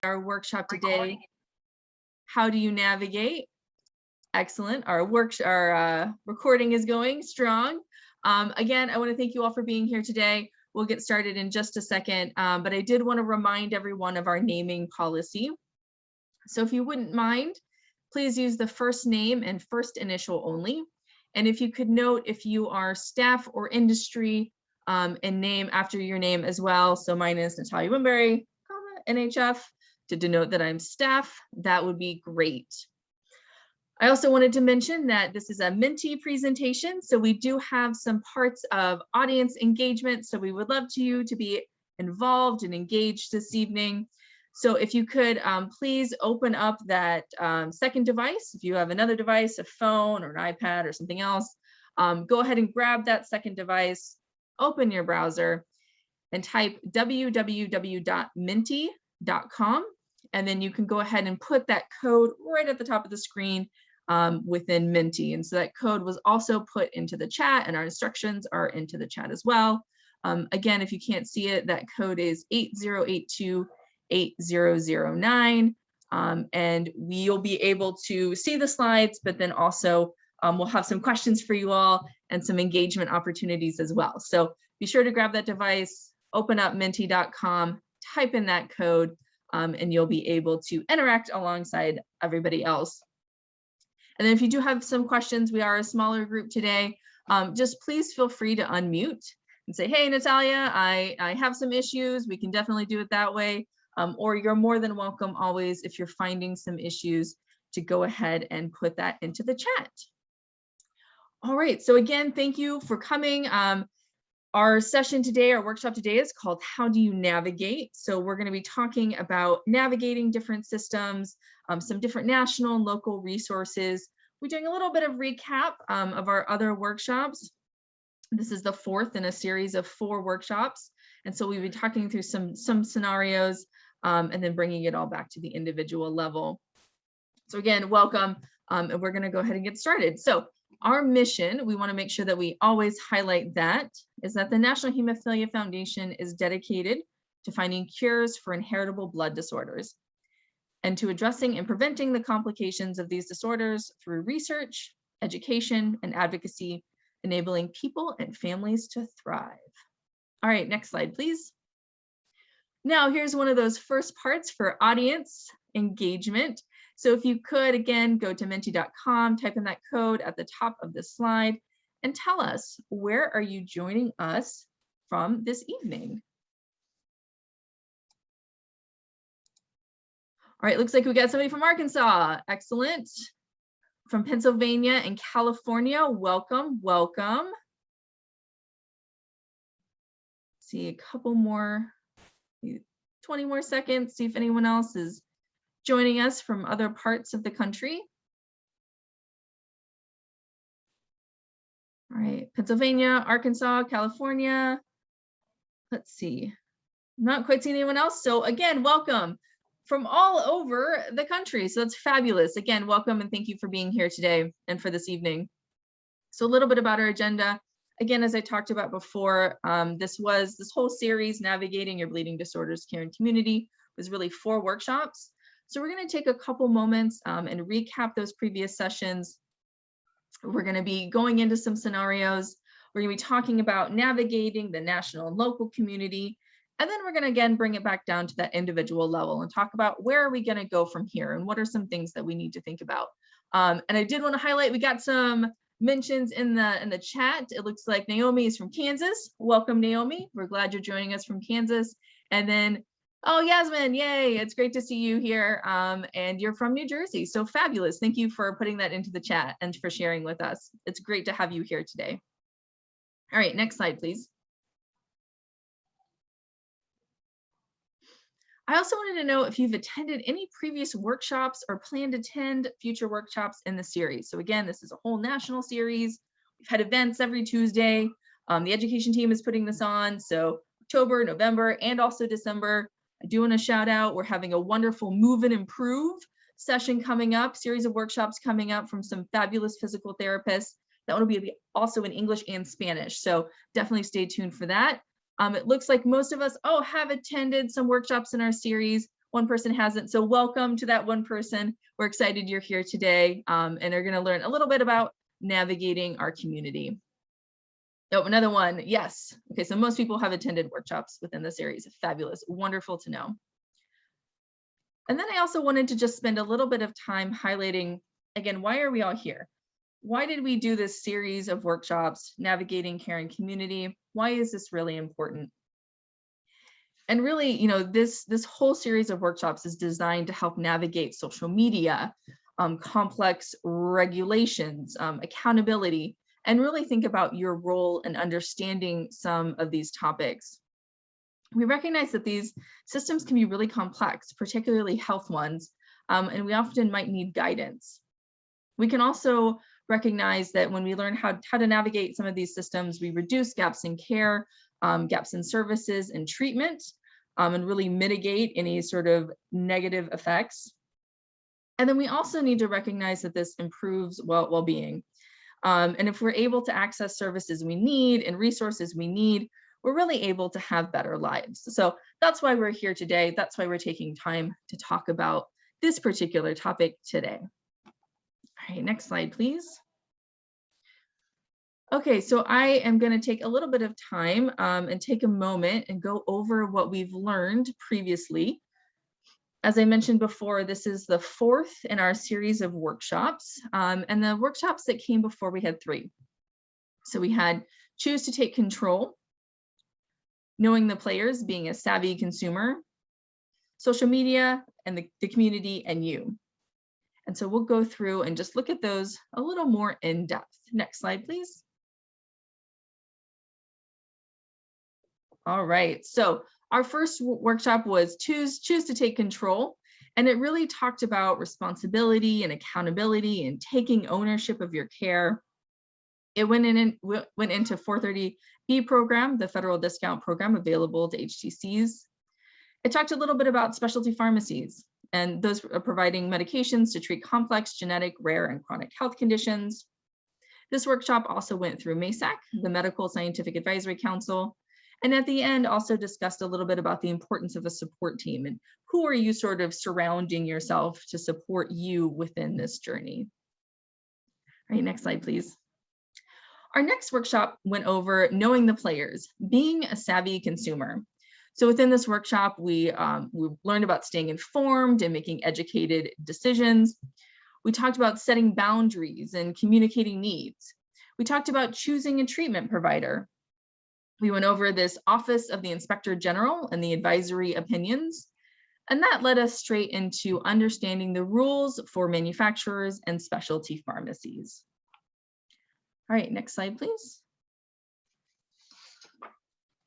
our workshop today. How do you navigate? Excellent. Our recording is going strong. Again, I want to thank you all for being here today. We'll get started in just a second, but I did want to remind everyone of our naming policy. So if you wouldn't mind, please use the first name and first initial only. And if you could note if you are staff or industry, and name after your name as well. So mine is Natalia Wimberry, NHF, to denote that I'm staff, that would be great. I also wanted to mention that this is a Menti presentation, so we do have some parts of audience engagement, so we would love you to be involved and engaged this evening. So if you could please open up that second device. If you have another device, a phone or an iPad or something else, go ahead and grab that second device, open your browser and type www.menti.com. And then you can go ahead and put that code right at the top of the screen within Menti. And so that code was also put into the chat and our instructions are into the chat as well. Again, if you can't see it, that code is 80828009. And we'll be able to see the slides, but then also we'll have some questions for you all and some engagement opportunities as well. So be sure to grab that device, open up menti.com, type in that code, and you'll be able to interact alongside everybody else. And then if you do have some questions, we are a smaller group today, just please feel free to unmute and say, hey, Natalia, I have some issues. We can definitely do it that way. Or you're more than welcome always, if you're finding some issues, to go ahead and put that into the chat. All right, so again, thank you for coming. Our session today, our workshop today is called How Do You Navigate? So we're going to be talking about navigating different systems, some different national and local resources. We're doing a little bit of recap of our other workshops. This is the fourth in a series of 4 workshops. And so we'll be talking through some scenarios and then bringing it all back to the individual level. So again, welcome, and we're going to go ahead and get started. So our mission, we want to make sure that we always highlight that, is that the National Hemophilia Foundation is dedicated to finding cures for inheritable blood disorders and to addressing and preventing the complications of these disorders through research, education, and advocacy, enabling people and families to thrive. All right, next slide, please. Now, here's one of those first parts for audience engagement. So if you could, again, go to menti.com, type in that code at the top of the slide, and tell us, where are you joining us from this evening? All right, looks like we got somebody from Arkansas. Excellent. From Pennsylvania and California, welcome, welcome. See a couple more, 20 more seconds, see if anyone else is joining us from other parts of the country. All right, Pennsylvania, Arkansas, California. Let's see, not quite seeing anyone else. So again, welcome from all over the country. So that's fabulous. Again, welcome and thank you for being here today and for this evening. So a little bit about our agenda. Again, as I talked about before, this whole series, Navigating Your Bleeding Disorders Care and Community, was really 4 workshops. So we're going to take a couple moments and recap those previous sessions. We're going to be going into some scenarios. We're going to be talking about navigating the national and local community. And then we're going to again bring it back down to that individual level and talk about where are we going to go from here and what are some things that we need to think about. And I did want to highlight, we got some mentions in the chat. It looks like Naomi is from Kansas. Welcome, Naomi. We're glad you're joining us from Kansas. And then, oh, Yasmin, yay, it's great to see you here. And you're from New Jersey, so fabulous. Thank you for putting that into the chat and for sharing with us. It's great to have you here today. All right, next slide, please. I also wanted to know if you've attended any previous workshops or plan to attend future workshops in the series. So again, this is a whole national series. We've had events every Tuesday. The education team is putting this on, so October, November, and also December. I do want to shout out, we're having a wonderful Move and Improve session coming up, series of workshops coming up from some fabulous physical therapists. That one will be also in English and Spanish, so definitely stay tuned for that. It looks like most of us have attended some workshops in our series. one person hasn't. So welcome to that one person. We're excited you're here today and are going to learn a little bit about navigating our community. Oh, another one. Yes. Okay, so most people have attended workshops within the series. Fabulous. Wonderful to know. And then I also wanted to just spend a little bit of time highlighting, again, why are we all here? Why did we do this series of workshops, navigating care and community? Why is this really important? And really, you know, this whole series of workshops is designed to help navigate social media, complex regulations, accountability, and really think about your role in understanding some of these topics. We recognize that these systems can be really complex, particularly health ones, and we often might need guidance. We can also recognize that when we learn how to navigate some of these systems, we reduce gaps in care, gaps in services and treatment, and really mitigate any sort of negative effects. And then we also need to recognize that this improves well-being. And if we're able to access services we need and resources we need, we're really able to have better lives. So that's why we're here today. That's why we're taking time to talk about this particular topic today. All right, next slide, please. Okay, so I am going to take a little bit of time and take a moment and go over what we've learned previously. As I mentioned before, this is the fourth in our series of workshops, and the workshops that came before, we had 3. So we had choose to take control, knowing the players, being a savvy consumer, social media, and the community and you. And so we'll go through and just look at those a little more in depth. Next slide, please. All right, so our first workshop was choose to take control. And it really talked about responsibility and accountability and taking ownership of your care. It went into 430B program, the federal discount program available to HTCs. It talked a little bit about specialty pharmacies, and those are providing medications to treat complex, genetic, rare, and chronic health conditions. This workshop also went through MASAC, the Medical Scientific Advisory Council, and at the end also discussed a little bit about the importance of a support team and who are you sort of surrounding yourself to support you within this journey. All right, next slide, please. Our next workshop went over knowing the players, being a savvy consumer. So within this workshop, we learned about staying informed and making educated decisions. We talked about setting boundaries and communicating needs. We talked about choosing a treatment provider. We went over this Office of the Inspector General and the advisory opinions, and that led us straight into understanding the rules for manufacturers and specialty pharmacies. All right, next slide, please.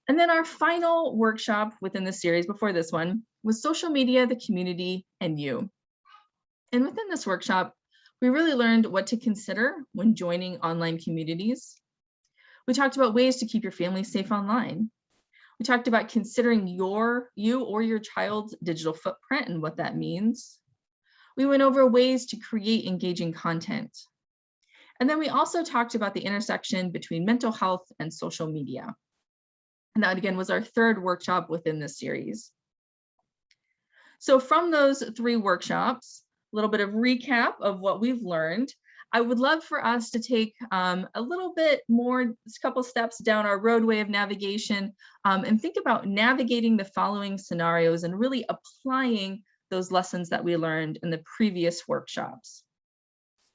And then our final workshop within the series before this one was social media, the community, and you. And within this workshop, we really learned what to consider when joining online communities. We talked about ways to keep your family safe online. We talked about considering you or your child's digital footprint and what that means. We went over ways to create engaging content. And then we also talked about the intersection between mental health and social media. And that again was our third workshop within this series. So from those 3 workshops, a little bit of recap of what we've learned. I would love for us to take a little bit more, a couple steps down our roadway of navigation and think about navigating the following scenarios and really applying those lessons that we learned in the previous workshops.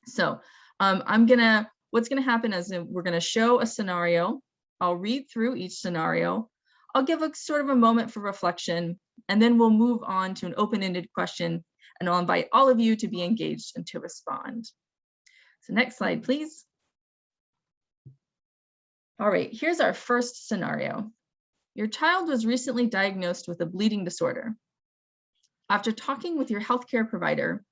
So what's gonna happen is we're gonna show a scenario. I'll read through each scenario. I'll give a sort of a moment for reflection, and then we'll move on to an open-ended question, and I'll invite all of you to be engaged and to respond. So next slide, please. All right, here's our first scenario. Your child was recently diagnosed with a bleeding disorder. After talking with your healthcare provider,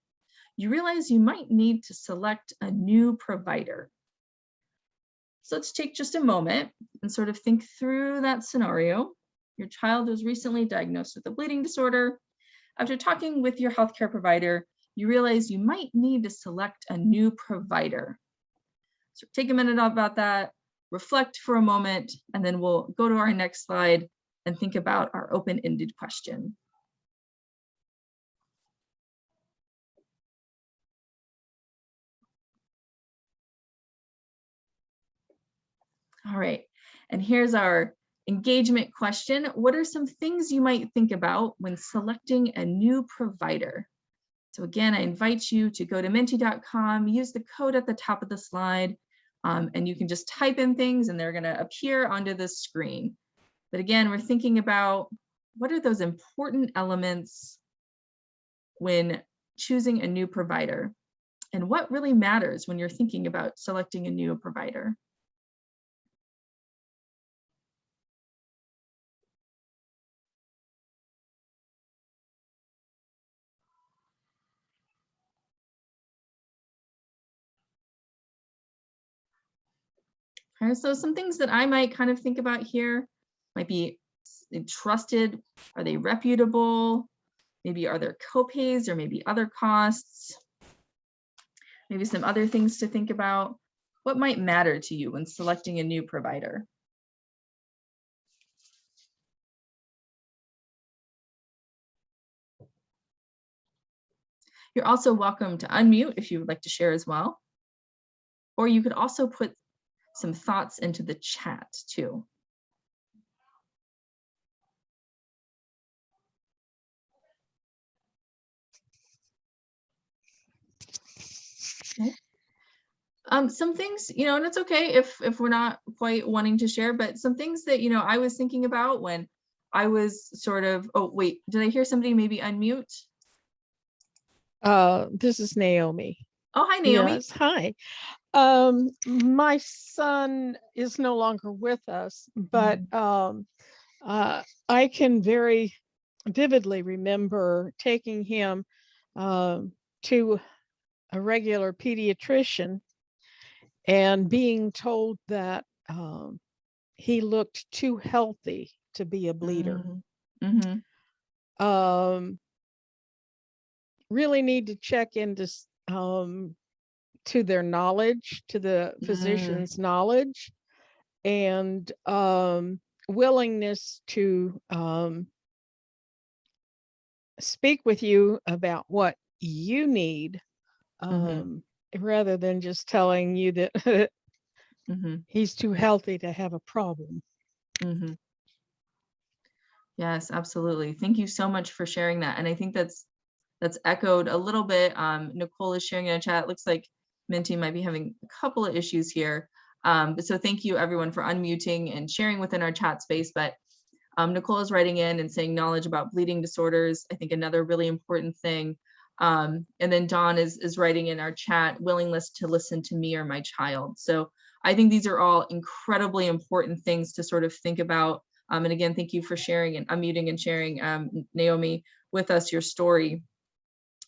you realize you might need to select a new provider. So let's take just a moment and sort of think through that scenario. Your child was recently diagnosed with a bleeding disorder. After talking with your healthcare provider, you realize you might need to select a new provider. So take a minute about that, reflect for a moment, and then we'll go to our next slide and think about our open-ended question. All right, and here's our engagement question. What are some things you might think about when selecting a new provider? So again, I invite you to go to menti.com, use the code at the top of the slide, and you can just type in things and they're going to appear onto the screen. But again, we're thinking about what are those important elements when choosing a new provider, and what really matters when you're thinking about selecting a new provider. Okay, so some things that I might kind of think about here might be trusted, are they reputable? Maybe are there copays or maybe other costs? Maybe some other things to think about. What might matter to you when selecting a new provider? You're also welcome to unmute if you would like to share as well. Or you could also put some thoughts into the chat too. Okay. Some things, and it's okay if we're not quite wanting to share, but some things that, I was thinking about when I was sort of, oh, wait, did I hear somebody maybe unmute? This is Naomi. Oh, hi, Naomi. Yes, hi. My son is no longer with us, but I can very vividly remember taking him to a regular pediatrician and being told that he looked too healthy to be a bleeder. Really need to check into to their knowledge, to the physician's knowledge, and willingness to speak with you about what you need, rather than just telling you that he's too healthy to have a problem. Yes, absolutely. Thank you so much for sharing that. And I think that's echoed a little bit. Nicole is sharing in a chat. It looks like Minty might be having a couple of issues here. So thank you everyone for unmuting and sharing within our chat space. But Nicole is writing in and saying knowledge about bleeding disorders, I think another really important thing. And then Dawn is writing in our chat, willingness to listen to me or my child. So I think these are all incredibly important things to sort of think about. And again, thank you for sharing and unmuting and sharing, Naomi, with us your story,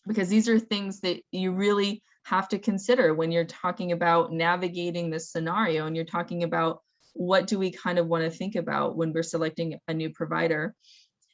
because these are things that you really have to consider when you're talking about navigating this scenario and you're talking about what do we kind of want to think about when we're selecting a new provider.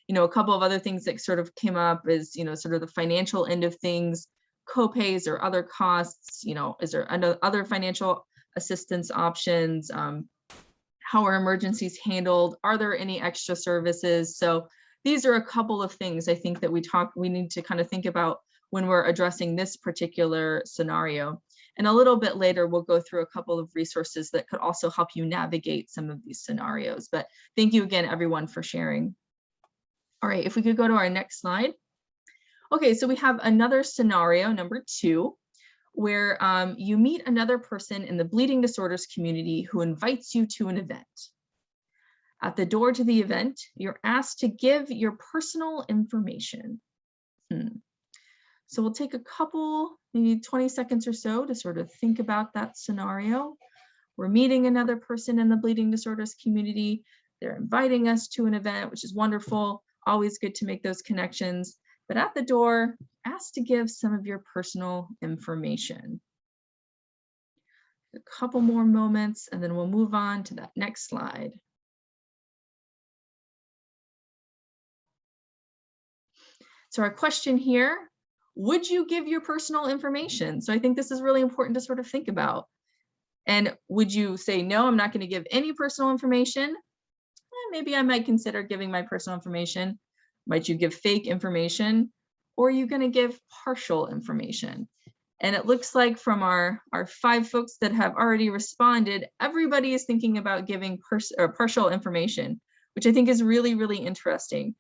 A couple of other things that sort of came up is, sort of the financial end of things, copays or other costs, is there other financial assistance options? How are emergencies handled? Are there any extra services? So these are a couple of things I think that we need to kind of think about when we're addressing this particular scenario. And a little bit later, we'll go through a couple of resources that could also help you navigate some of these scenarios. But thank you again, everyone, for sharing. All right, if we could go to our next slide. Okay, so we have another scenario, number 2, where you meet another person in the bleeding disorders community who invites you to an event. At the door to the event, you're asked to give your personal information. So we'll take a couple, maybe 20 seconds or so to sort of think about that scenario. We're meeting another person in the bleeding disorders community. They're inviting us to an event, which is wonderful. Always good to make those connections. But at the door, asked to give some of your personal information. A couple more moments, and then we'll move on to that next slide. So our question here, would you give your personal information? So I think this is really important to sort of think about. And would you say, no, I'm not going to give any personal information? Maybe I might consider giving my personal information. Might you give fake information? Or are you going to give partial information? And it looks like from our 5 folks that have already responded, everybody is thinking about giving partial information, which I think is really, really interesting.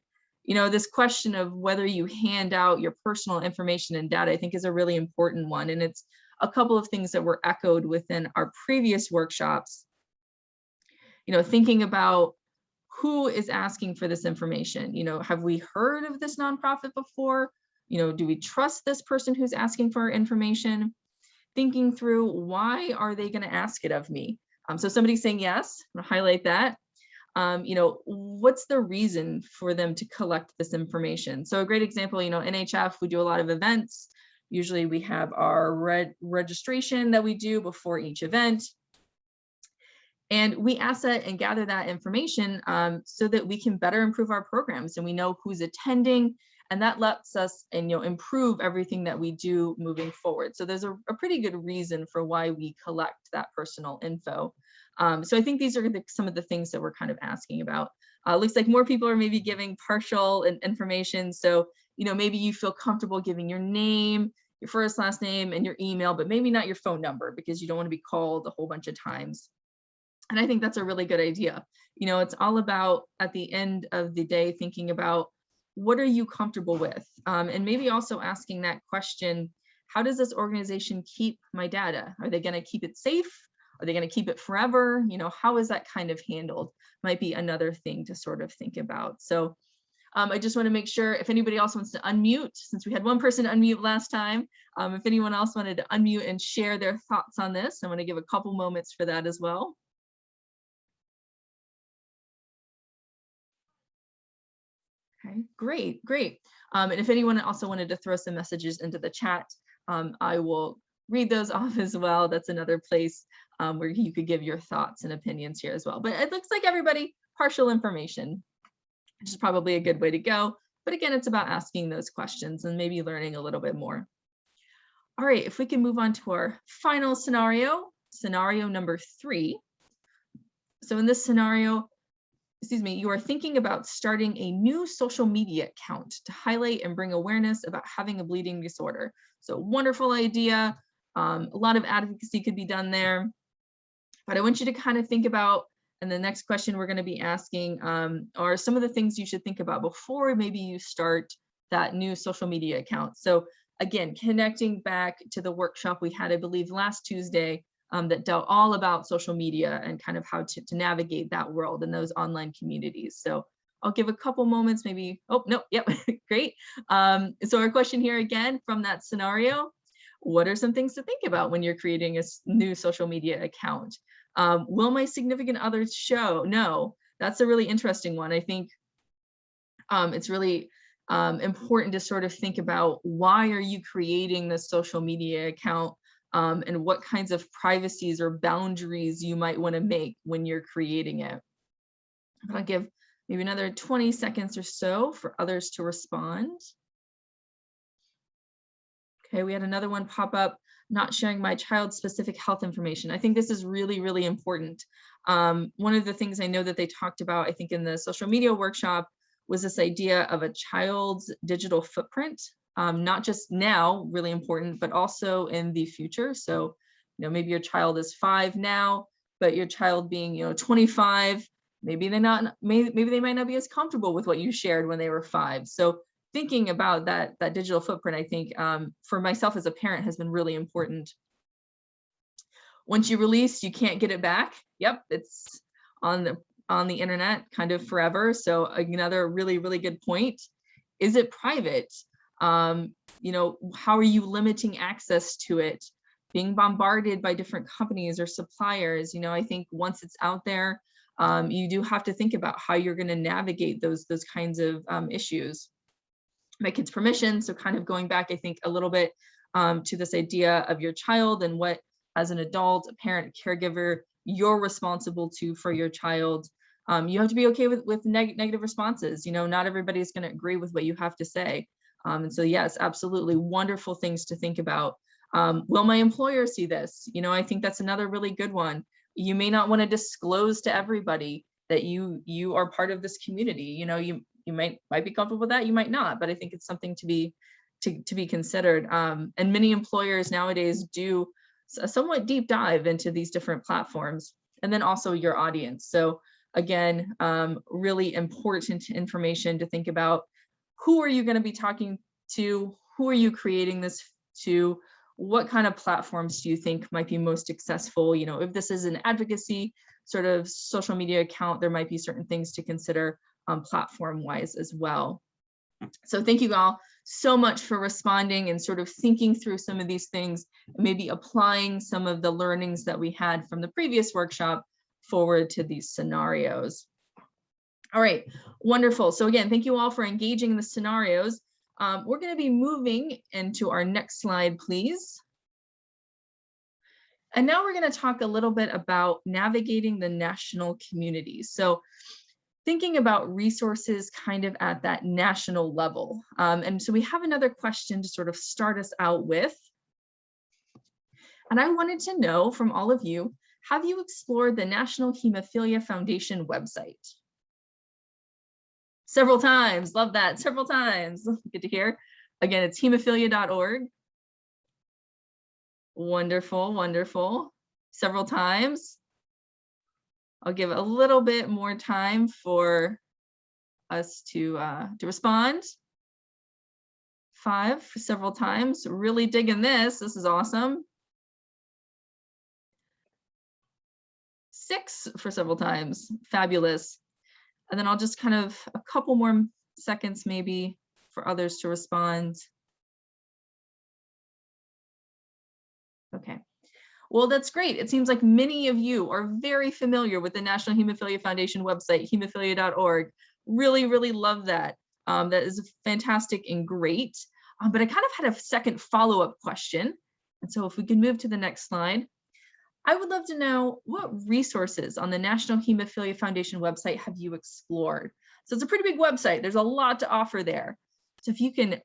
You know, this question of whether you hand out your personal information and data, I think is a really important one. And it's a couple of things that were echoed within our previous workshops. You know, thinking about who is asking for this information. You know, have we heard of this nonprofit before? You know, do we trust this person who's asking for information? Thinking through, why are they going to ask it of me? So somebody's saying yes, I'm going to highlight that. You know, what's the reason for them to collect this information? So a great example, you know, NHF, we do a lot of events. Usually we have our registration that we do before each event. And we asset and gather that information so that we can better improve our programs, and we know who's attending, and that lets us improve everything that we do moving forward. So there's a pretty good reason for why we collect that personal info. So I think these are some of the things that we're kind of asking about. Looks like more people are maybe giving partial information. So, you know, maybe you feel comfortable giving your name, your first, last name, and your email, but maybe not your phone number because you don't want to be called a whole bunch of times. And I think that's a really good idea. You know, it's all about, at the end of the day, thinking about what are you comfortable with? And maybe also asking that question, how does this organization keep my data? Are they going to keep it safe? Are they going to keep it forever? You know, how is that kind of handled? Might be another thing to sort of think about. So I just want to make sure if anybody else wants to unmute, since we had one person unmute last time, if anyone else wanted to unmute and share their thoughts on this, I want to give a couple moments for that as well. Okay, great. And if anyone also wanted to throw some messages into the chat, I will read those off as well. That's another place where you could give your thoughts and opinions here as well. But it looks like everybody, partial information, which is probably a good way to go. But again, it's about asking those questions and maybe learning a little bit more. All right, if we can move on to our final scenario number 3. So in this scenario, you are thinking about starting a new social media account to highlight and bring awareness about having a bleeding disorder. So wonderful idea. A lot of advocacy could be done there. But I want you to kind of think about, and the next question we're going to be asking are some of the things you should think about before maybe you start that new social media account. So again, connecting back to the workshop we had, I believe, last Tuesday, that dealt all about social media and kind of how to navigate that world and those online communities. So I'll give a couple moments, maybe, oh, no, yep, great. So our question here again from that scenario, what are some things to think about when you're creating a new social media account? Will my significant others show? No, that's a really interesting one. I think it's really important to sort of think about, why are you creating this social media account? And what kinds of privacies or boundaries you might want to make when you're creating it. I'll give maybe another 20 seconds or so for others to respond. Okay, we had another one pop up, not sharing my child's specific health information. I think this is really, really important. One of the things I know that they talked about, I think in the social media workshop, was this idea of a child's digital footprint. Not just now, really important, but also in the future. So, you know, maybe your child is 5 now, but your child being, 25, maybe they might not be as comfortable with what you shared when they were 5. So thinking about that digital footprint, I think for myself as a parent has been really important. Once you release, you can't get it back. Yep, it's on the internet kind of forever. So another really, really good point. Is it private? How are you limiting access to it? Being bombarded by different companies or suppliers, I think once it's out there, you do have to think about how you're going to navigate those kinds of issues. My kid's permission. So kind of going back, I think a little bit to this idea of your child and what, as an adult, a parent, caregiver, you're responsible to for your child. You have to be okay with negative responses. Not everybody's going to agree with what you have to say. And so, yes, absolutely wonderful things to think about. Will my employer see this? I think that's another really good one. You may not want to disclose to everybody that you are part of this community. You might be comfortable with that, you might not, but I think it's something to be to be considered. And many employers nowadays do a somewhat deep dive into these different platforms, and then also your audience. So again, really important information to think about. Who are you going to be talking to? Who are you creating this to? What kind of platforms do you think might be most successful? You know, if this is an advocacy sort of social media account, there might be certain things to consider platform-wise as well. So thank you all so much for responding and sort of thinking through some of these things, maybe applying some of the learnings that we had from the previous workshop forward to these scenarios. All right, wonderful. So again, thank you all for engaging in the scenarios. We're going to be moving into our next slide, please. And now we're going to talk a little bit about navigating the national community. So thinking about resources kind of at that national level. And so we have another question to sort of start us out with. And I wanted to know from all of you, have you explored the National Hemophilia Foundation website? Several times, love that, several times, good to hear. Again, it's hemophilia.org. Wonderful, wonderful, several times. I'll give a little bit more time for us to respond. 5 for several times, really digging this, this is awesome. 6 for several times, fabulous. And then I'll just kind of a couple more seconds maybe for others to respond. Okay. Well, that's great. It seems like many of you are very familiar with the National Hemophilia Foundation website, hemophilia.org. Really, really love that. That is fantastic and great. But I kind of had a second follow-up question. And so if we can move to the next slide, I would love to know what resources on the National Hemophilia Foundation website have you explored? So it's a pretty big website. There's a lot to offer there. So if you can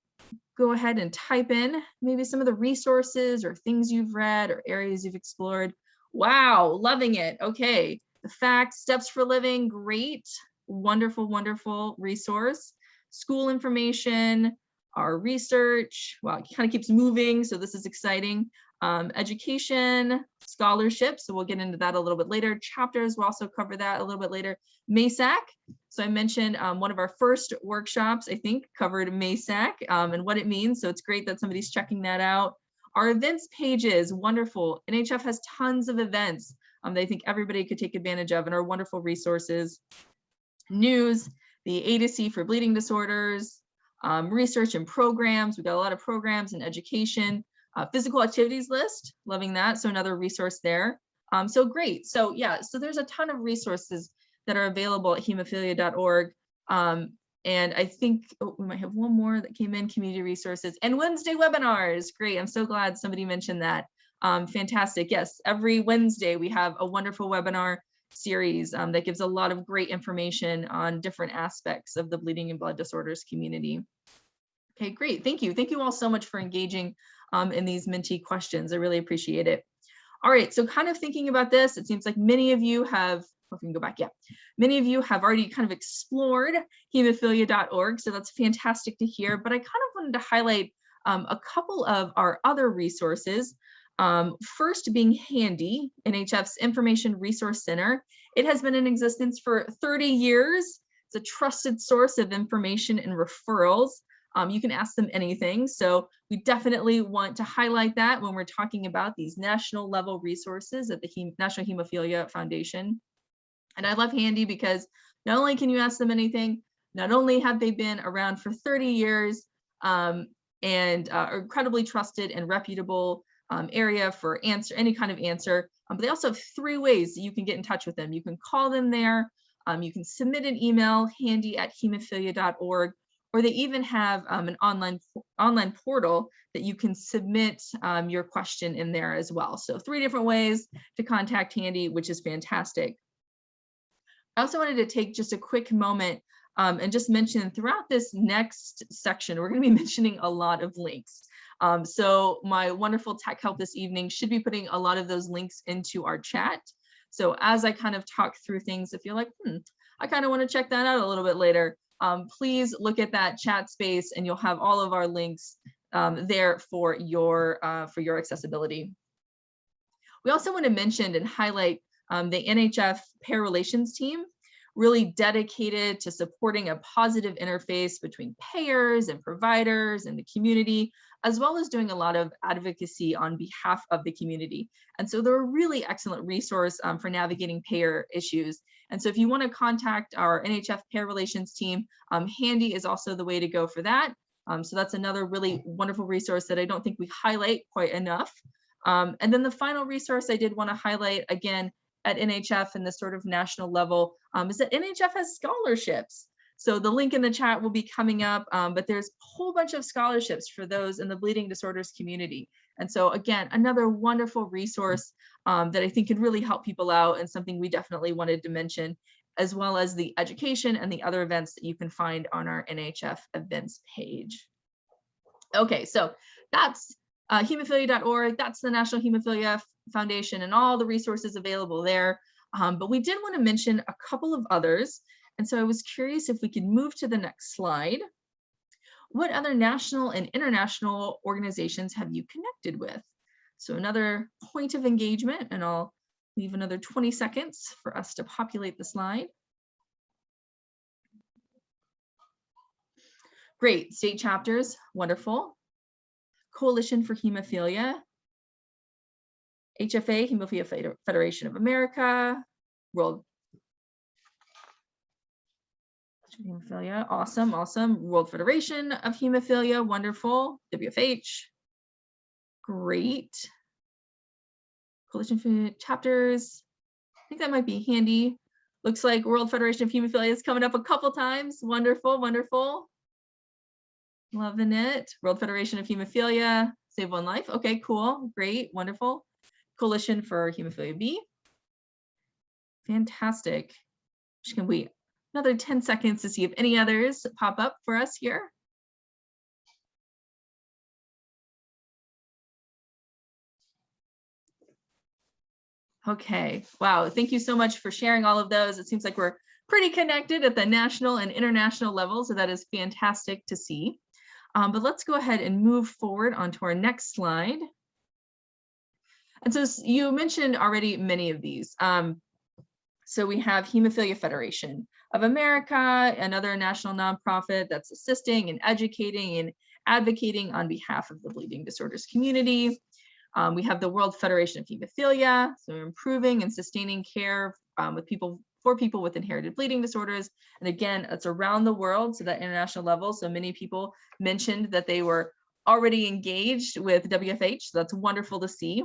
go ahead and type in maybe some of the resources or things you've read or areas you've explored. Wow, loving it. Okay, the facts, steps for living, great, wonderful, wonderful resource. School information, our research, wow, it kind of keeps moving, so this is exciting. Education, scholarship, so we'll get into that a little bit later. Chapters, we'll also cover that a little bit later. MASAC, so I mentioned one of our first workshops, I think, covered MASAC and what it means, so it's great that somebody's checking that out. Our events pages, wonderful. NHF has tons of events that I think everybody could take advantage of and are wonderful resources. News, the advocacy for bleeding disorders, research and programs, we've got a lot of programs and education. Physical activities list, loving that. So another resource there. So great. So yeah, so there's a ton of resources that are available at hemophilia.org. And I think we might have one more that came in, community resources and Wednesday webinars. Great. I'm so glad somebody mentioned that. Fantastic. Yes, every Wednesday we have a wonderful webinar series that gives a lot of great information on different aspects of the bleeding and blood disorders community. Okay, great. Thank you. Thank you all so much for engaging in these Menti questions. I really appreciate it. All right, so kind of thinking about this, it seems like many of you have, if we can go back, yeah. Many of you have already kind of explored hemophilia.org, so that's fantastic to hear, but I kind of wanted to highlight a couple of our other resources. First being Handy, NHF's Information Resource Center. It has been in existence for 30 years. It's a trusted source of information and referrals. You can ask them anything. So we definitely want to highlight that when we're talking about these national level resources at the National Hemophilia Foundation. And I love Handy because not only can you ask them anything, not only have they been around for 30 years and are incredibly trusted and reputable area for any kind of answer, but they also have 3 ways that you can get in touch with them. You can call them there, you can submit an email, handy@hemophilia.org, or they even have an online portal that you can submit your question in there as well. So 3 different ways to contact Handy, which is fantastic. I also wanted to take just a quick moment and just mention throughout this next section, we're going to be mentioning a lot of links. So my wonderful tech help this evening should be putting a lot of those links into our chat. So as I kind of talk through things, if you're like, I kind of want to check that out a little bit later, please look at that chat space and you'll have all of our links there for your accessibility. We also want to mention and highlight the NHF Payer Relations team, really dedicated to supporting a positive interface between payers and providers and the community, as well as doing a lot of advocacy on behalf of the community. And so they're a really excellent resource for navigating payer issues. And so if you want to contact our NHF Payer Relations team, Handy is also the way to go for that. So that's another really wonderful resource that I don't think we highlight quite enough. And then the final resource I did want to highlight, again, at NHF and the sort of national level, is that NHF has scholarships. So the link in the chat will be coming up, but there's a whole bunch of scholarships for those in the bleeding disorders community. And so again, another wonderful resource that I think could really help people out, and something we definitely wanted to mention, as well as the education and the other events that you can find on our NHF events page. Okay, so that's hemophilia.org, that's the National Hemophilia Foundation and all the resources available there. But we did want to mention a couple of others. And so I was curious if we could move to the next slide. What other national and international organizations have you connected with? So another point of engagement, and I'll leave another 20 seconds for us to populate the slide. Great, state chapters, wonderful. Coalition for Hemophilia, HFA, Hemophilia Federation of America, World Hemophilia, awesome, awesome. World Federation of Hemophilia, wonderful. WFH, great. Coalition for chapters, I think that might be handy. Looks like World Federation of Hemophilia is coming up a couple times. Wonderful, wonderful. Loving it. World Federation of Hemophilia, Save One Life. Okay, cool, great, wonderful. Coalition for Hemophilia B. Fantastic. Just gonna wait another 10 seconds to see if any others pop up for us here. Okay, wow, thank you so much for sharing all of those. It seems like we're pretty connected at the national and international level, so that is fantastic to see. But let's go ahead and move forward onto our next slide. And so you mentioned already many of these. So we have Hemophilia Federation of America, another national nonprofit that's assisting and educating and advocating on behalf of the bleeding disorders community. We have the World Federation of Hemophilia, so improving and sustaining care for people with inherited bleeding disorders. And again, it's around the world, so that international level. So many people mentioned that they were already engaged with WFH, so that's wonderful to see.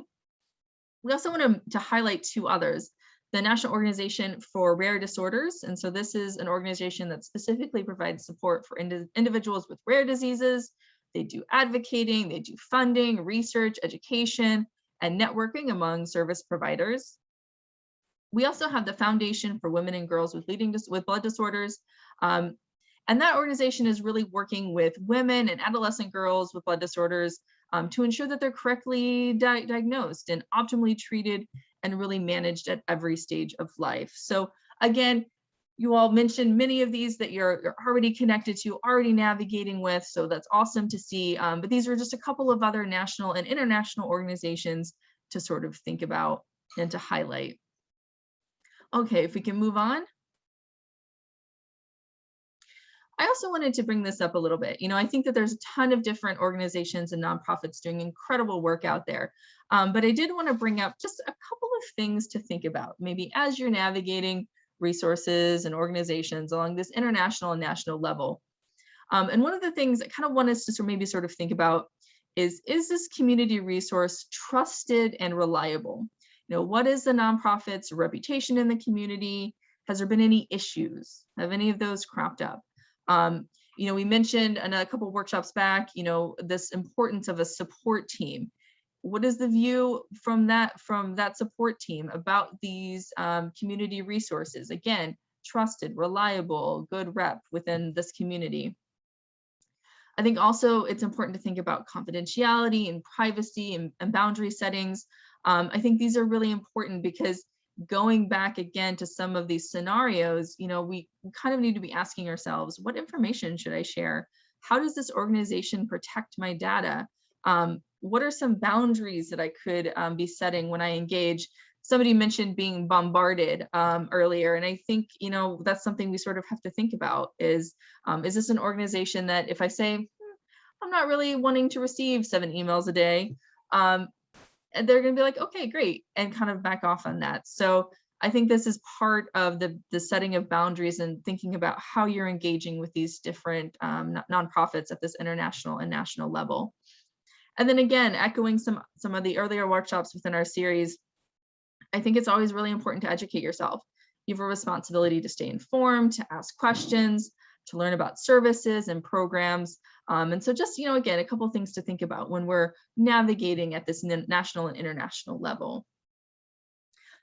We also want to highlight two others. The National Organization for Rare Disorders. And so this is an organization that specifically provides support for individuals with rare diseases. They do advocating, they do funding, research, education, and networking among service providers. We also have the Foundation for Women and Girls with Blood Disorders. And that organization is really working with women and adolescent girls with blood disorders to ensure that they're correctly diagnosed and optimally treated and really managed at every stage of life. So again, you all mentioned many of these that you're already connected to, already navigating with, so that's awesome to see. But these are just a couple of other national and international organizations to sort of think about and to highlight. Okay, if we can move on. I also wanted to bring this up a little bit. You know, I think that there's a ton of different organizations and nonprofits doing incredible work out there. But I did want to bring up just a couple of things to think about, maybe as you're navigating resources and organizations along this international and national level. And one of the things I kind of want us to maybe sort of think about is this community resource trusted and reliable? You know, what is the nonprofit's reputation in the community? Has there been any issues? Have any of those cropped up? You know, we mentioned in a couple of workshops back, you know, this importance of a support team. What is the view from that support team about these community resources? Again, trusted, reliable, good rep within this community. I think also it's important to think about confidentiality and privacy and boundary settings. I think these are really important because going back again to some of these scenarios, you know, we kind of need to be asking ourselves, what information should I share? how does this organization protect my data? What are some boundaries that I could be setting when I engage? Somebody mentioned being bombarded earlier, and I think, you know, that's something we sort of have to think about is this an organization that if I say, I'm not really wanting to receive 7 emails a day, and they're going to be like, okay, great, and kind of back off on that. So I think this is part of the setting of boundaries and thinking about how you're engaging with these different nonprofits at this international and national level. And then again, echoing some of the earlier workshops within our series, I think it's always really important to educate yourself. You have a responsibility to stay informed, to ask questions, to learn about services and programs. And so just, you know, again, a couple of things to think about when we're navigating at this national and international level.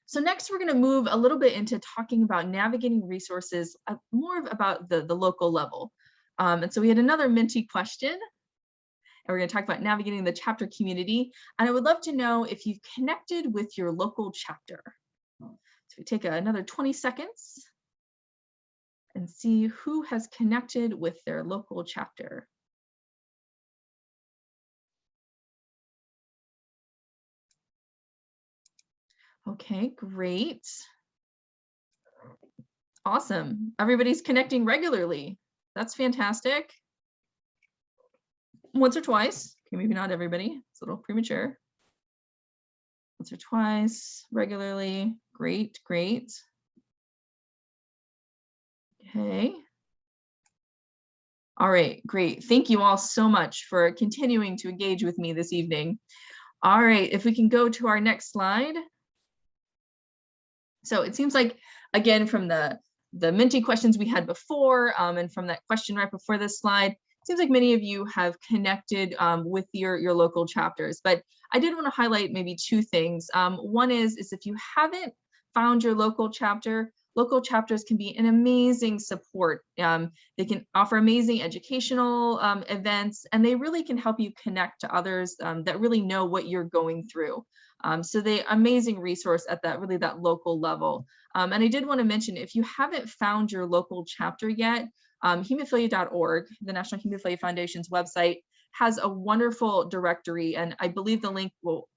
So next, we're going to move a little bit into talking about navigating resources, more about the local level. And so we had another Minty question. And we're going to talk about navigating the chapter community. And I would love to know if you've connected with your local chapter. So we take another 20 seconds and see who has connected with their local chapter. Okay, great. Awesome. Everybody's connecting regularly. That's fantastic. Once or twice, okay, maybe not everybody, it's a little premature. Once or twice, regularly, great, great. Okay. All right, great. Thank you all so much for continuing to engage with me this evening. All right, if we can go to our next slide. So it seems like, again, from the Minty questions we had before, and from that question right before this slide, it seems like many of you have connected with your local chapters, but I did want to highlight maybe 2 things. One is if you haven't found your local chapters can be an amazing support. They can offer amazing educational events, and they really can help you connect to others that really know what you're going through. So they amazing resource at that local level. And I did want to mention, if you haven't found your local chapter yet, hemophilia.org, the National Hemophilia Foundation's website, has a wonderful directory, and I believe the link will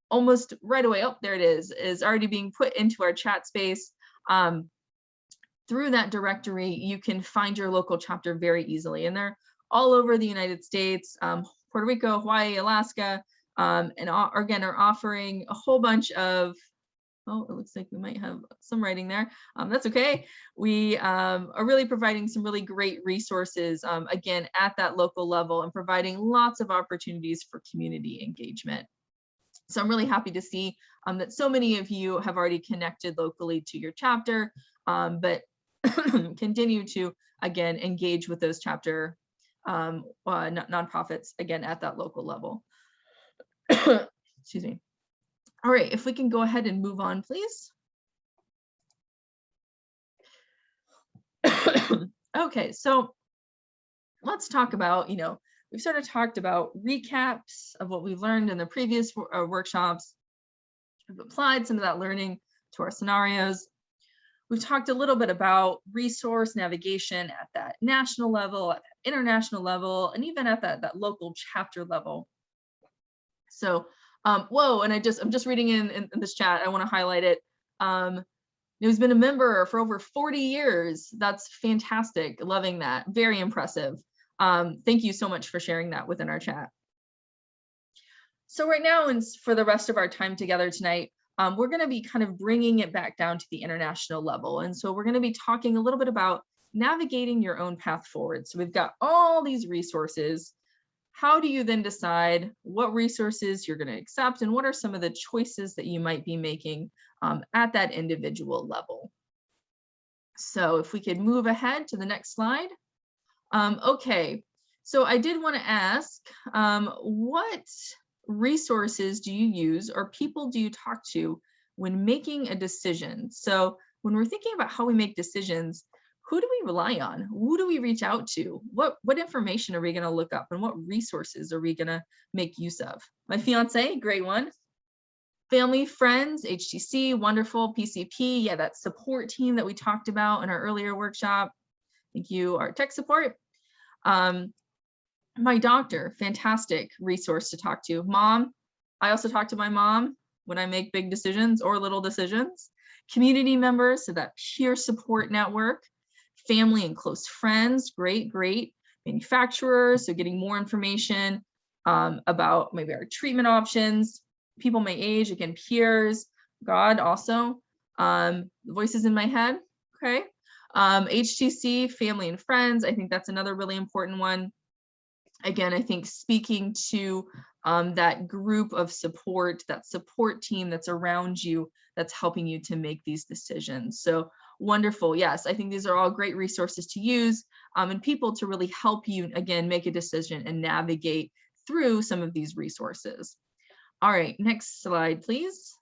almost right away, oh, there it is already being put into our chat space. Through that directory, you can find your local chapter very easily, and they're all over the United States, Puerto Rico, Hawaii, Alaska, and again are offering a whole bunch of, oh, it looks like we might have some writing there. That's okay. We are really providing some really great resources, again, at that local level, and providing lots of opportunities for community engagement. So I'm really happy to see that so many of you have already connected locally to your chapter, but continue to, again, engage with those chapter nonprofits, again, at that local level. Excuse me. All right, if we can go ahead and move on, please. Okay, so let's talk about, we've sort of talked about recaps of what we've learned in the previous workshops. We've applied some of that learning to our scenarios. We've talked a little bit about resource navigation at that national level, at that international level, and even at that local chapter level. So, whoa, and I'm just reading in this chat, I want to highlight it. Who's been a member for over 40 years. That's fantastic. Loving that. Very impressive. Thank you so much for sharing that within our chat. So right now, and for the rest of our time together tonight, we're going to be kind of bringing it back down to the international level. And so we're going to be talking a little bit about navigating your own path forward. So we've got all these resources. How do you then decide what resources you're going to accept, and what are some of the choices that you might be making at that individual level? So if we could move ahead to the next slide. Okay, so I did want to ask, what resources do you use or people do you talk to when making a decision? So when we're thinking about how we make decisions, who do we rely on? Who do we reach out to? What information are we going to look up, and what resources are we going to make use of? My fiance, great one. Family, friends, HTC, wonderful. PCP, yeah, that support team that we talked about in our earlier workshop. Thank you, our tech support. My doctor, fantastic resource to talk to. Mom, I also talk to my mom when I make big decisions or little decisions. Community members, so that peer support network. Family and close friends, great, great. Manufacturers, so getting more information about maybe our treatment options. People my age, again, peers. God also. Voices in my head, okay. HTC, family and friends, I think that's another really important one. Again, I think speaking to that group of support, that support team that's around you, that's helping you to make these decisions. So wonderful. Yes, I think these are all great resources to use and people to really help you, again, make a decision and navigate through some of these resources. All right, next slide, please.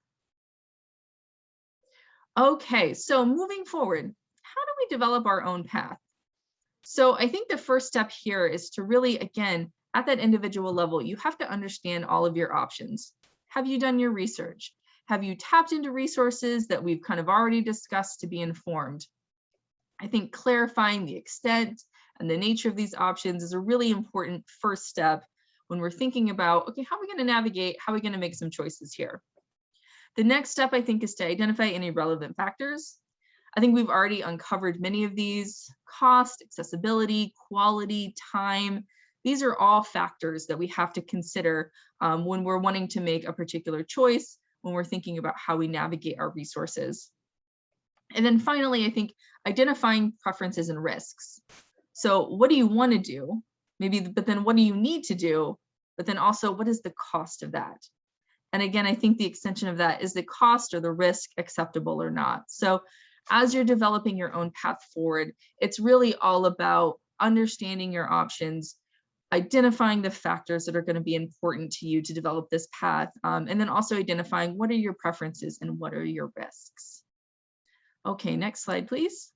Okay, so moving forward, how do we develop our own path? So I think the first step here is to really, again, at that individual level, you have to understand all of your options. Have you done your research? Have you tapped into resources that we've kind of already discussed to be informed? I think clarifying the extent and the nature of these options is a really important first step when we're thinking about, okay, how are we going to navigate? How are we going to make some choices here? The next step, I think, is to identify any relevant factors. I think we've already uncovered many of these: cost, accessibility, quality, time. These are all factors that we have to consider when we're wanting to make a particular choice, when we're thinking about how we navigate our resources. And then finally, I think identifying preferences and risks. So what do you want to do? Maybe, but then what do you need to do? But then also, what is the cost of that? And again, I think the extension of that is the cost or the risk acceptable or not. So as you're developing your own path forward, it's really all about understanding your options, identifying the factors that are going to be important to you to develop this path, and then also identifying what are your preferences and what are your risks. Okay, next slide, please.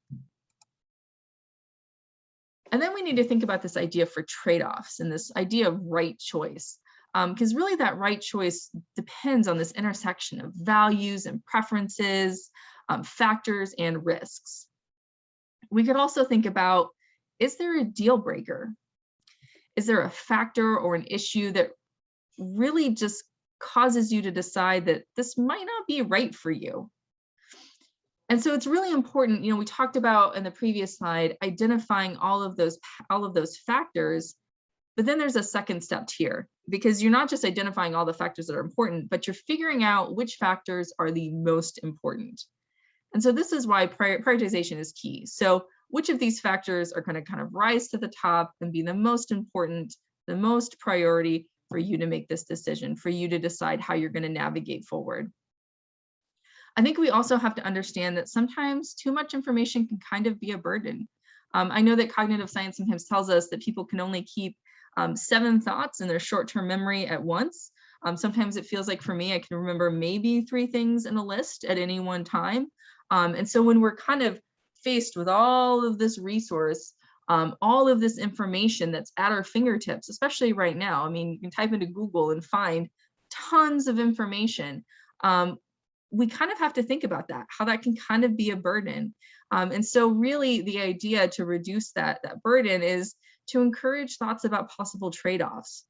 And then we need to think about this idea for trade-offs and this idea of right choice. Because really that right choice depends on this intersection of values and preferences, factors and risks. We could also think about, is there a deal breaker? Is there a factor or an issue that really just causes you to decide that this might not be right for you? And so it's really important, we talked about in the previous slide, identifying all of those factors. But then there's a second step here, because you're not just identifying all the factors that are important, but you're figuring out which factors are the most important. And so this is why prioritization is key. So which of these factors are going to kind of rise to the top and be the most important, the most priority for you to make this decision, for you to decide how you're going to navigate forward. I think we also have to understand that sometimes too much information can kind of be a burden. I know that cognitive science sometimes tells us that people can only keep 7 thoughts in their short-term memory at once. Sometimes it feels like for me, I can remember maybe 3 things in a list at any one time. And so when we're kind of faced with all of this resource, all of this information that's at our fingertips, especially right now, I mean, you can type into Google and find tons of information. We kind of have to think about that, how that can kind of be a burden. And so really the idea to reduce that burden is to encourage thoughts about possible trade-offs.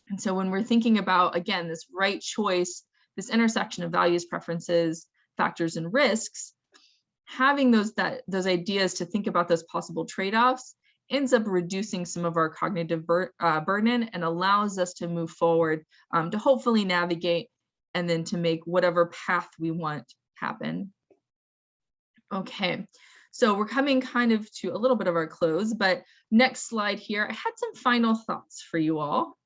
And so when we're thinking about, again, this right choice, this intersection of values, preferences, factors, and risks, having those ideas to think about those possible trade-offs ends up reducing some of our cognitive burden and allows us to move forward to hopefully navigate and then to make whatever path we want happen. Okay, so we're coming kind of to a little bit of our close, but next slide here, I had some final thoughts for you all.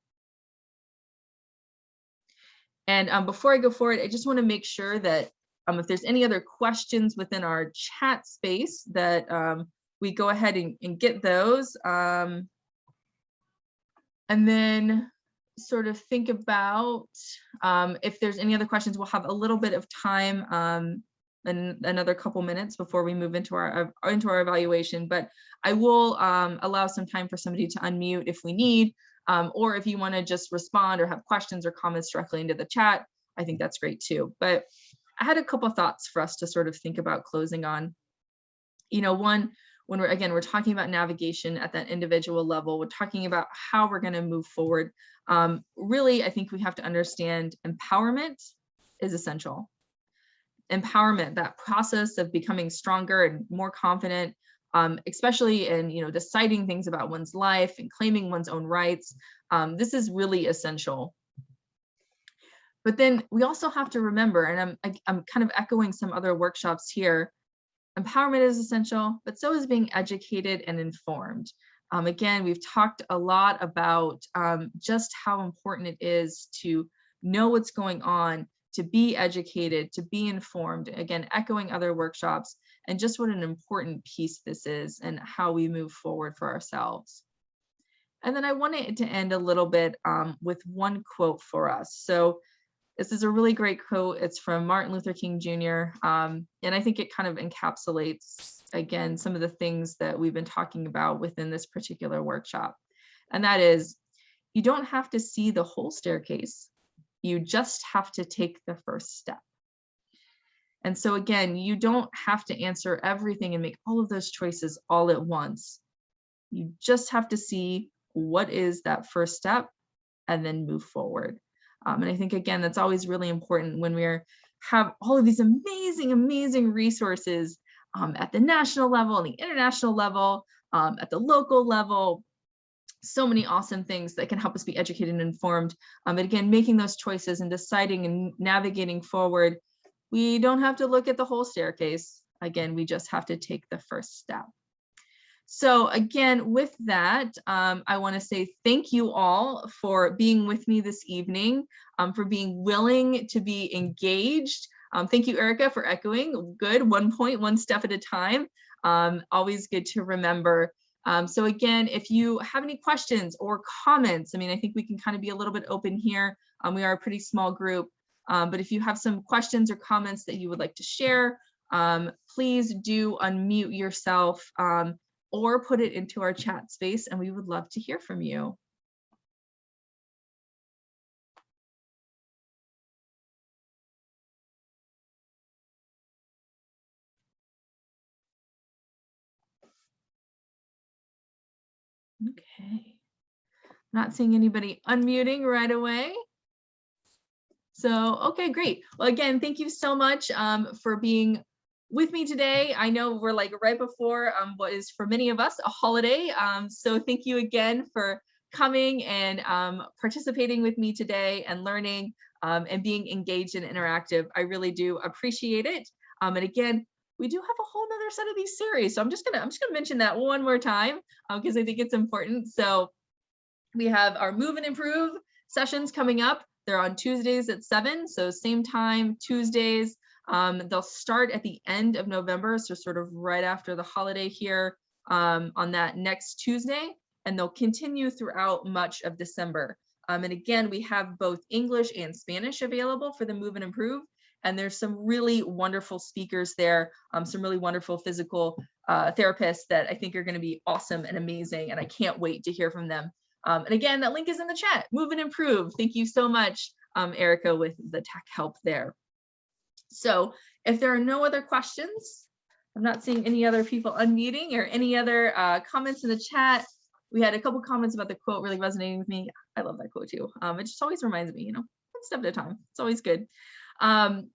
And before I go forward, I just want to make sure that if there's any other questions within our chat space that we go ahead and get those. And then sort of think about if there's any other questions. We'll have a little bit of time and another couple minutes before we move into our evaluation, but I will allow some time for somebody to unmute if we need, or if you want to just respond or have questions or comments directly into the chat, I think that's great too. But I had a couple thoughts for us to sort of think about closing on. One, when we're talking about navigation at that individual level, we're talking about how we're going to move forward. Really, I think we have to understand empowerment is essential. Empowerment, that process of becoming stronger and more confident, especially in deciding things about one's life and claiming one's own rights. This is really essential. But then we also have to remember, and I'm kind of echoing some other workshops here, empowerment is essential, but so is being educated and informed. Again, we've talked a lot about just how important it is to know what's going on, to be educated, to be informed, again, echoing other workshops, and just what an important piece this is and how we move forward for ourselves. And then I wanted to end a little bit with one quote for us. So this is a really great quote. It's from Martin Luther King Jr. And I think it kind of encapsulates, again, some of the things that we've been talking about within this particular workshop. And that is, you don't have to see the whole staircase. You just have to take the first step. And so again, you don't have to answer everything and make all of those choices all at once. You just have to see what is that first step and then move forward. And I think, again, that's always really important when we have all of these amazing, amazing resources at the national level and the international level, at the local level. So many awesome things that can help us be educated and informed. But again, making those choices and deciding and navigating forward, we don't have to look at the whole staircase. Again, we just have to take the first step. So again, with that, I want to say thank you all for being with me this evening, for being willing to be engaged. Thank you, Erica, for echoing. Good, 1 point, 1 step at a time. Always good to remember. So again, if you have any questions or comments, I mean, I think we can kind of be a little bit open here. We are a pretty small group, but if you have some questions or comments that you would like to share, please do unmute yourself or put it into our chat space, and we would love to hear from you. Okay, not seeing anybody unmuting right away. So, okay, great. Well, again, thank you so much for being with me today. I know we're like right before what is for many of us a holiday. So thank you again for coming and participating with me today and learning and being engaged and interactive. I really do appreciate it. And again, we do have a whole nother set of these series. So I'm just gonna mention that one more time because I think it's important. So we have our Move and Improve sessions coming up. They're on Tuesdays at 7, so same time, Tuesdays. They'll start at the end of November, so sort of right after the holiday here on that next Tuesday, and they'll continue throughout much of December. And again, we have both English and Spanish available for the Move and Improve, and there's some really wonderful speakers there, some really wonderful physical therapists that I think are going to be awesome and amazing, and I can't wait to hear from them. And again, that link is in the chat. Move and Improve. Thank you so much, Erica, with the tech help there. So if there are no other questions, I'm not seeing any other people unmuting or any other comments in the chat. We had a couple comments about the quote really resonating with me. I love that quote too. It just always reminds me, 1 step at a time. It's always good.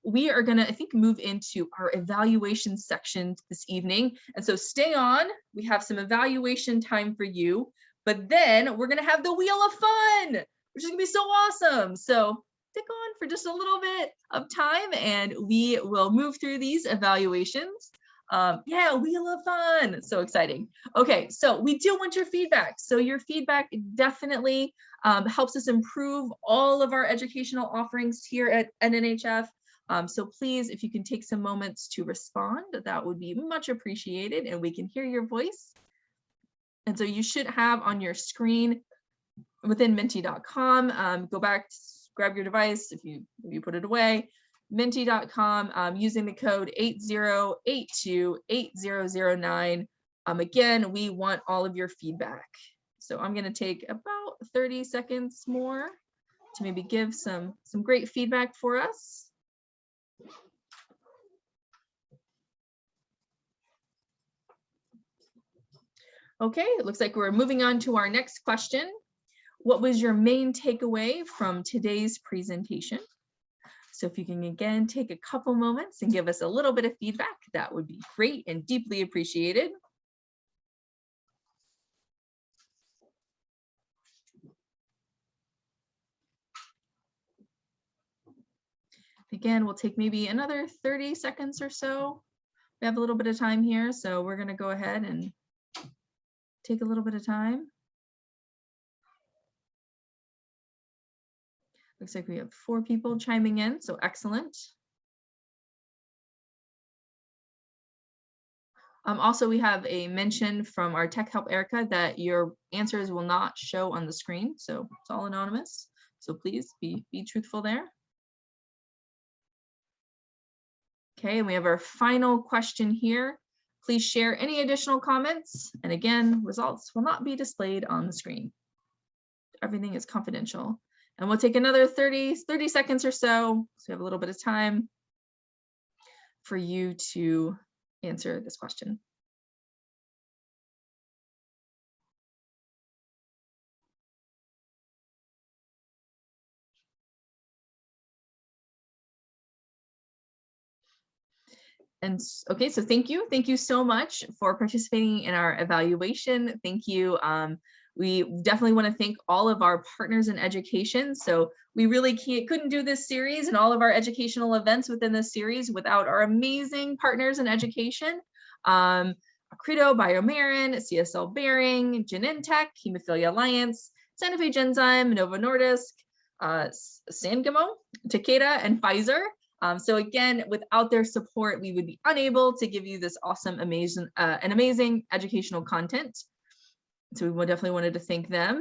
We are gonna, I think, move into our evaluation section this evening. And so stay on, we have some evaluation time for you, but then we're gonna have the Wheel of Fun, which is gonna be so awesome. So stick on for just a little bit of time and we will move through these evaluations. Yeah, Wheel of Fun, so exciting. Okay, so we do want your feedback. So your feedback definitely helps us improve all of our educational offerings here at NNHF. So please, if you can take some moments to respond, that would be much appreciated and we can hear your voice. And so you should have on your screen within menti.com, go back, grab your device if you put it away, menti.com, using the code 80828009. Again, we want all of your feedback. So I'm going to take about 30 seconds more to maybe give some great feedback for us. Okay, it looks like we're moving on to our next question. What was your main takeaway from today's presentation? So if you can again take a couple moments and give us a little bit of feedback, that would be great and deeply appreciated. Again, we'll take maybe another 30 seconds or so. We have a little bit of time here, so we're going to go ahead and take a little bit of time. Looks like we have 4 people chiming in, so excellent. Also, we have a mention from our Tech Help Erica that your answers will not show on the screen, so it's all anonymous. So please be truthful there. Okay, and we have our final question here. Please share any additional comments. And again, results will not be displayed on the screen. Everything is confidential. And we'll take another 30 seconds or so. So we have a little bit of time for you to answer this question. And okay, so thank you so much for participating in our evaluation. Thank you. We definitely want to thank all of our partners in education. So we really couldn't do this series and all of our educational events within this series without our amazing partners in education. Credo, Biomarin, CSL Behring, Genentech, Hemophilia Alliance, Santa Fe Genzyme, Novo Nordisk, Sangamo, Takeda, and Pfizer. So again, without their support, we would be unable to give you this awesome, amazing educational content. So we definitely wanted to thank them.